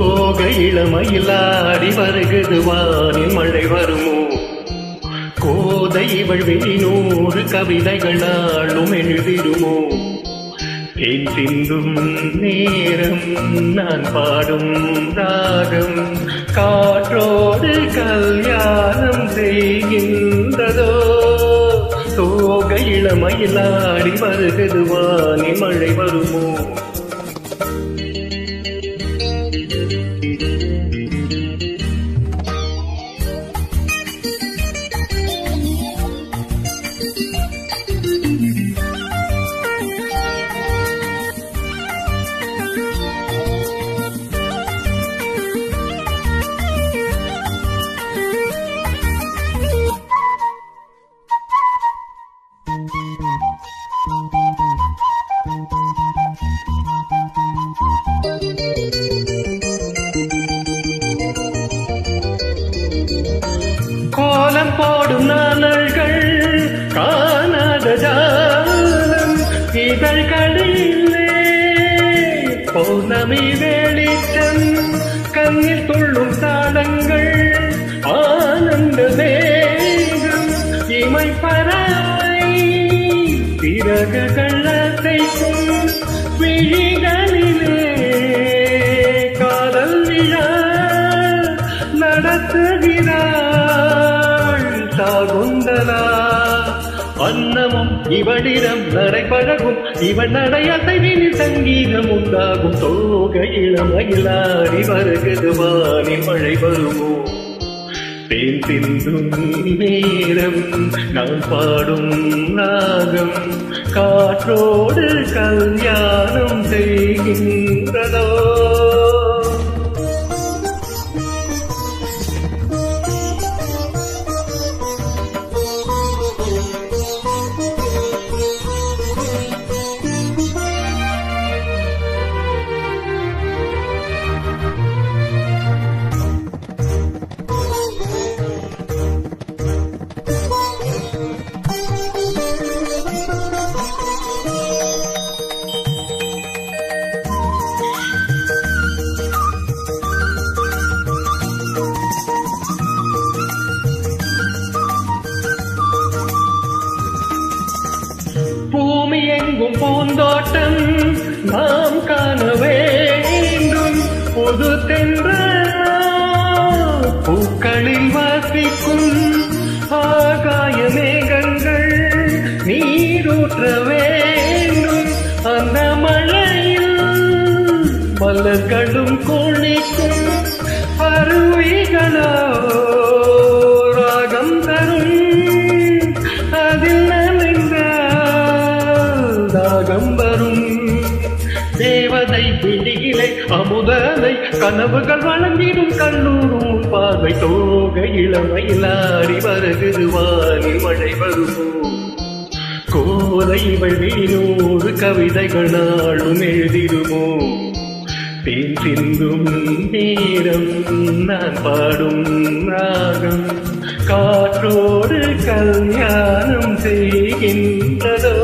தோகை இளமையிலாடி வருகிறது வானில் மழை வருமோ கோதை இவள் வெளிநூறு கவிதைகள் நாளும் எழுதிடுமோ தேன் சிந்தும் நேரம் நான் பாடும் ராகம் காற்றோடு கல்யாணம் செய்கின்றதோ தோகை இளமையிலாடி வருகிறது வானில் மழை வருமோ கோலம் போடும் நாள்கள் காணாத ஜாலம் இதழ்களிலே பௌர்ணமி வெளிச்சம் கண்ணில் துள்ளும் தாளங்கள் ஆனந்த வேகம் இமை பறவை பிறகுகள் அசைக்கும் விழிகளிலே காதல் விழா நடத்துகிறார் சாகுந்தலா அன்னமும் இவளிடம் நடைபழகும் இவன் நடையசைவினில் சங்கீதம் உண்டாகும் தோகை இளமையிலாடி வருகிறது வானில் மழை வருமோ தேன் சிந்தும் நேரம் நான் பாடும் ராகம் காற்றோடு கல்யாணம் செய்கின்றதோ பூமி எங்கும் பூந்தோட்டம் நாம் காண வேண்டும் புது தென்றல் பூக்களில் வாசிக்கும் ஆகாய மேகங்கள் நீரூற்ற வேண்டும் அந்த மழையில் மலர்களும் குளிக்கும் அருவிகளோ ராகம் தரும் அதில் தாகம் வரும் தேவதை விழியிலே அமுதலை கனவுகள் வழங்கிடும் கல்லூரும் பார்வை தோகை இளமையிலாடி வருகிறது வானில் மழை வருமோ கோதை இவள் வெளிநூறு கவிதைகள் நாளும் எழுதிடுமோ தேன் சிந்தும் நேரம் நான் பாடும் ராகம் காற்றோடு கல்யாணம் செய்கின்றதோ